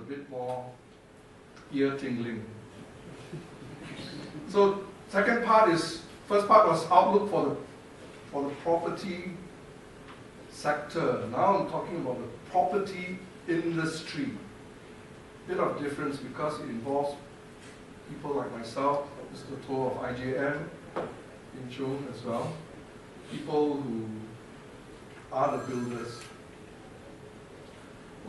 bit more ear-tingling. So second part is, first part was outlook for the property sector. Now I'm talking about the property industry. Bit of difference because it involves people like myself, Mr. Dato of IJM, in Chung as well, people who are the builders.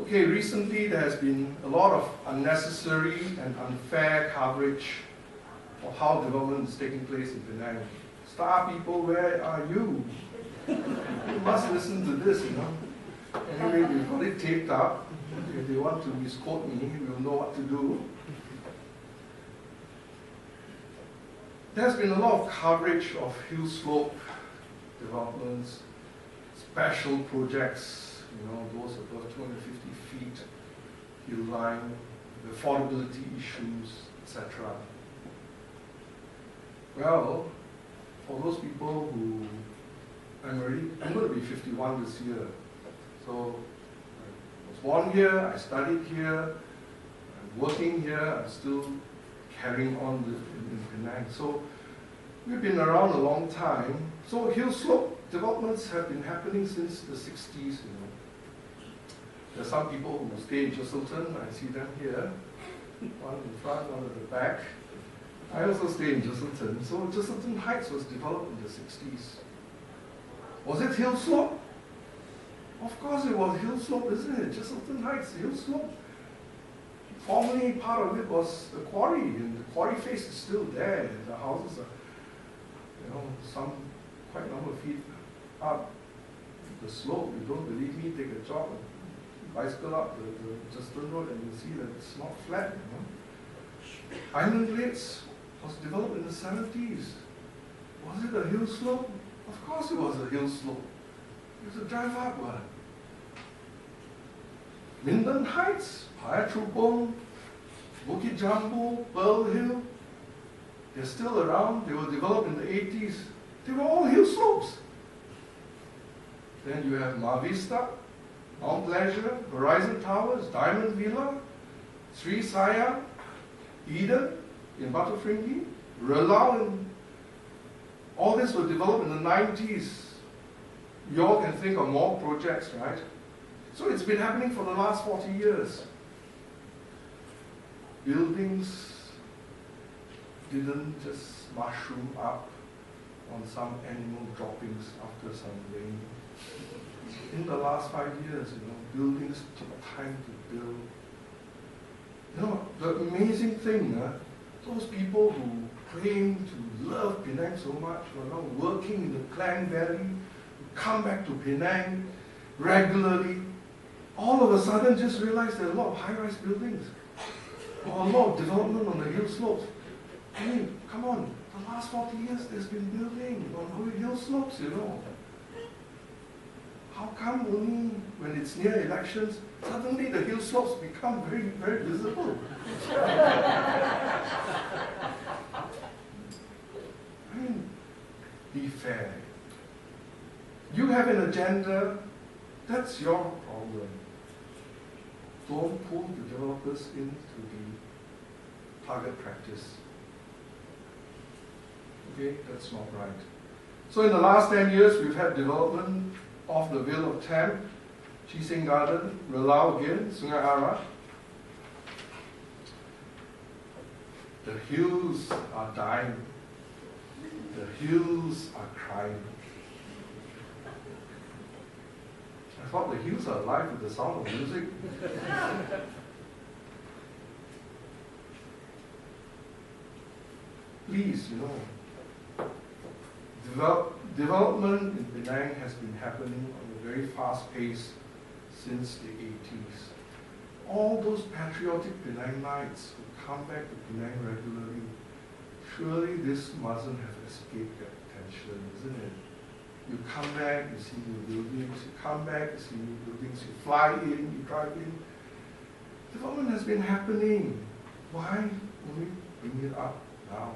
Okay, recently there has been a lot of unnecessary and unfair coverage of how development is taking place in Penang. Star people, where are you? You must listen to this, you know. Anyway, we've got it taped up. If they want to misquote me, we'll know what to do. There's been a lot of coverage of hill slope developments, special projects, you know, those above 250 feet, hill line, the affordability issues, etc. Well, for those people who, I'm going to be 51 this year. So I was born here, I studied here, I'm working here, I'm still carrying on in Penang. So we've been around a long time. So hill slope developments have been happening since the 60s, you know. There are some people who stay in Jesselton, I see them here, one in front, one at the back. I also stay in Jesselton. So Jesselton Heights was developed in the 60s. Was it hill slope? Of course it was hill slope, isn't it? Jesselton Heights, hill slope. Formerly part of it was a quarry, and the quarry face is still there. The houses are, you know, some quite a number of feet up the slope. You don't believe me, take a jog and bicycle up the Jesselton Road and you'll see that it's not flat, you know. Island Glades was developed in the 70s. Was it a hill slope? Of course it was a hill slope. You have to drive upward. Minden Heights, Paya Trupong, Bukit Jambu, Pearl Hill, they're still around. They were developed in the 80s. They were all hill slopes. Then you have Mar Vista, Mount Pleasure, Horizon Towers, Diamond Villa, Sri Saya, Eden in Batufringi, Relau, and all this was developed in the 90s. You all can think of more projects, right? So it's been happening for the last 40 years. Buildings didn't just mushroom up on some animal droppings after some rain. In the last 5 years, you know, buildings took time to build. You know, the amazing thing, those people who claim to love Penang so much, who are now working in the Klang Valley, who come back to Penang regularly, all of a sudden just realize there are a lot of high-rise buildings, or a lot of development on the hill slopes. I mean, come on, the last 40 years there's been building on hill slopes, you know. How come only when it's near elections, suddenly the hill slopes become very, very visible? I mean, be fair. You have an agenda, that's your problem. Don't pull the developers into the target practice. Okay, that's not right. So in the last 10 years, we've had development of the Vale of Tam, Chising Garden, Relau again, Sungai Ara. The hills are dying. The hills are crying. I thought the hills are alive with the sound of music. Please, you know, development in Penang has been happening on a very fast pace since the 80s. All those patriotic Penangites who come back to Penang regularly, surely this mustn't have escaped their attention, isn't it? You come back, you see new buildings, you come back, you see new buildings, you fly in, you drive in. Development has been happening. Why only bring it up now?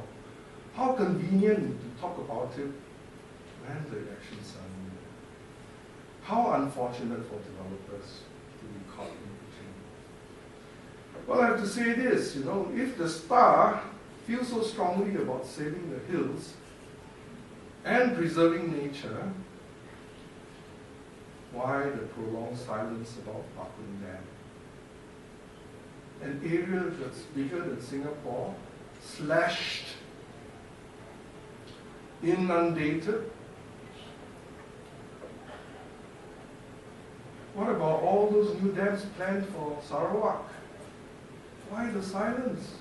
How convenient to talk about it when the elections are near. How unfortunate for developers to be caught in Well, I have to say this, if the Star feels so strongly about saving the hills and preserving nature, why the prolonged silence about Parkland Dam? An area that's bigger than Singapore, slashed, inundated. What about all those new dams planned for Sarawak? Why the silence?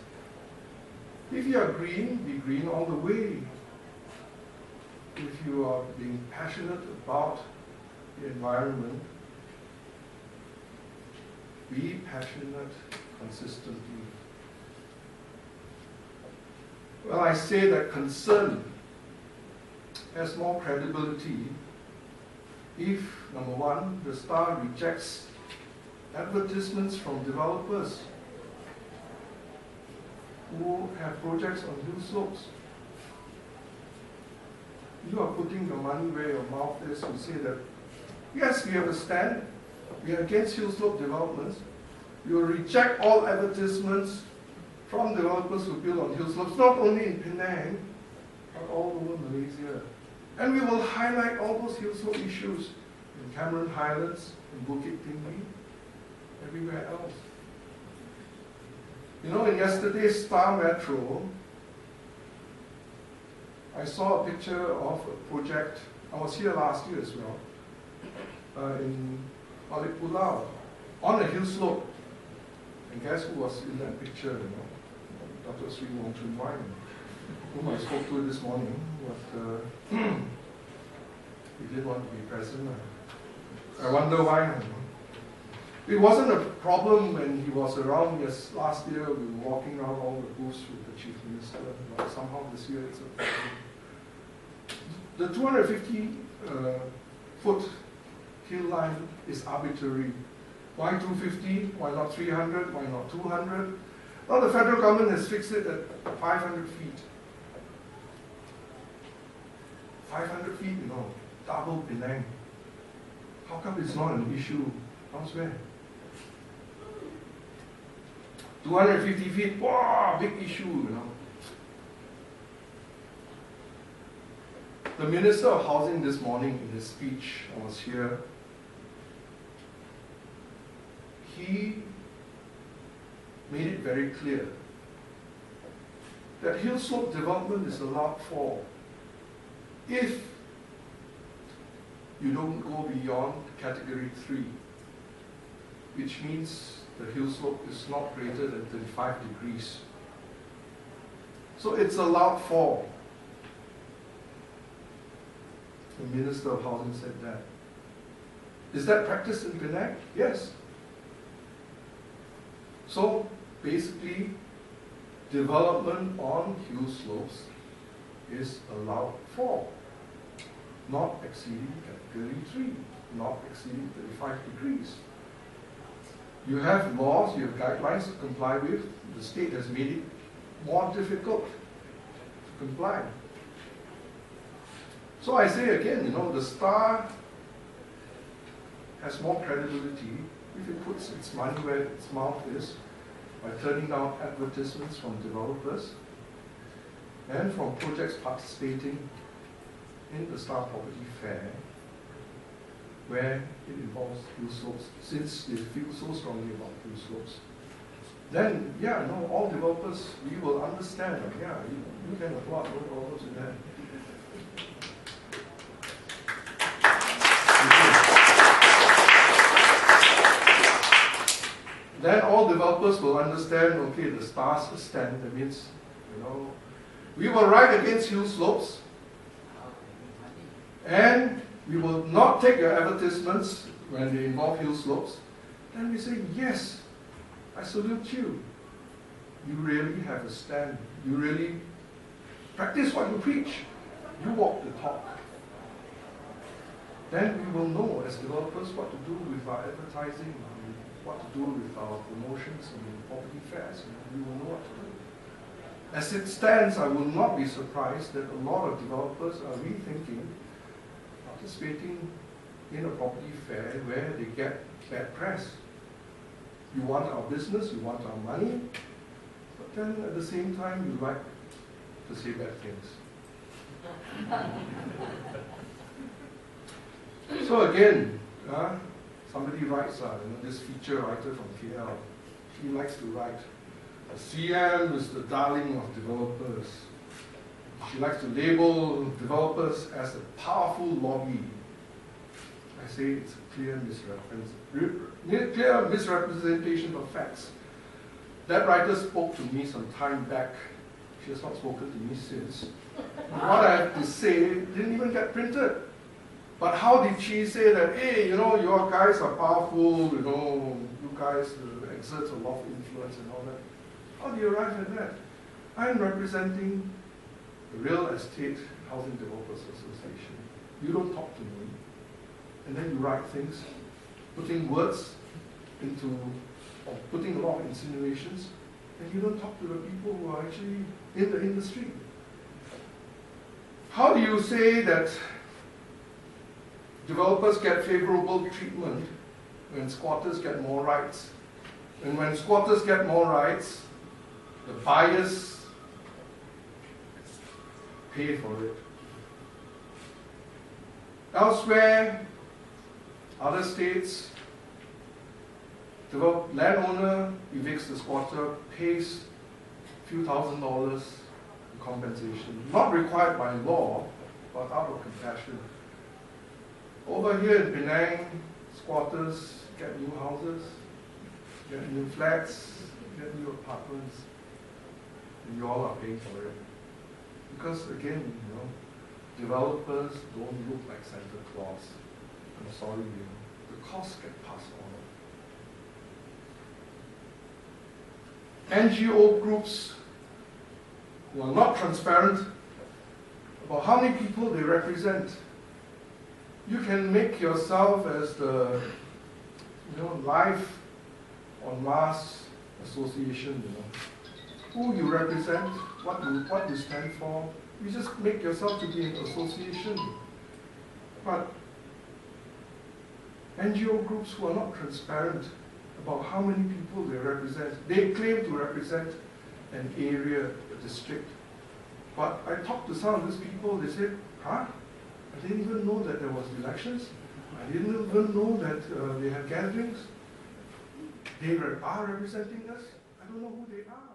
If you are green, be green all the way. If you are being passionate about the environment, be passionate consistently. Well, I say that concern has more credibility if, number one, the Star rejects advertisements from developers who have projects on hill slopes. You are putting your money where your mouth is to say that, yes, we have a stand, we are against hill slope developments. We will reject all advertisements from developers who build on hill slopes, not only in Penang, but all over Malaysia. And we will highlight all those hill slope issues in Cameron Highlands, in Bukit Tinggi, everywhere else. In yesterday's Star Metro, I saw a picture of a project. I was here last year as well, in Balik Pulau, on a hill slope. And guess who was in that picture? Dato Sri Wong Chun Wai, whom I spoke to this morning, but he didn't want to be present. I wonder why. It wasn't a problem when he was around. Yes, last year we were walking around all the booths with the Chief Minister, but somehow this year it's a problem. The 250-foot hill line is arbitrary. Why 250? Why not 300? Why not 200? Well, the federal government has fixed it at 500 feet. 500 feet, double Penang. How come it's not an issue elsewhere? 250 feet, wow, big issue, The Minister of Housing this morning in his speech, I was here, he made it very clear that hill slope development is allowed for if you don't go beyond category 3, which means the hill slope is not greater than 35 degrees. So it's allowed for. The Minister of Housing said that. Is that practiced in Penang? Yes. So basically, development on hill slopes is allowed for, not exceeding category 3, not exceeding 35 degrees. You have laws, you have guidelines to comply with. The state has made it more difficult to comply. So I say again, the Star has more credibility if it puts its money where its mouth is by turning down advertisements from developers and from projects participating in the Star Property Fair, where it involves hill slopes, since they feel so strongly about hill slopes. Then, all developers, we will understand, you can applaud, no problems with that. Then all developers will understand, okay, the Star's stand, that means, we will ride against hill slopes, and we will not take your advertisements when they involve hill slopes. Then we say, yes, I salute you. You really have a stand. You really practice what you preach. You walk the talk. Then we will know as developers what to do with our advertising, what to do with our promotions and property fairs. We will know what to do. As it stands, I will not be surprised that a lot of developers are rethinking participating in a property fair where they get bad press. You want our business, you want our money, but then at the same time you like to say bad things. So again, somebody writes, this feature writer from KL, she likes to write, CM is the darling of developers. She likes to label developers as a powerful lobby. I say it's a clear misrepresentation of facts. That writer spoke to me some time back. She has not spoken to me since. What I have to say didn't even get printed. But how did she say that, hey, your guys are powerful, you guys exert a lot of influence and all that? How do you arrive at that? I'm representing the Real Estate Housing Developers Association. You don't talk to me. And then you write things, putting words into, or putting a lot of insinuations, and you don't talk to the people who are actually in the industry. How do you say that developers get favorable treatment when squatters get more rights? And when squatters get more rights, the buyers pay for it. Elsewhere, other states, the landowner evicts the squatter, pays a few $1,000s in compensation, not required by law, but out of compassion. Over here in Penang, squatters get new houses, get new flats, get new apartments, and you all are paying for it. Because again, developers don't look like Santa Claus. I'm sorry, the costs get passed on. NGO groups who are not transparent about how many people they represent. You can make yourself as the Life on Mars Association, who you represent, what you stand for. You just make yourself to be an association. But NGO groups who are not transparent about how many people they represent, they claim to represent an area, a district. But I talked to some of these people, they said, I didn't even know that there was elections. I didn't even know that they had gatherings. They are representing us. I don't know who they are.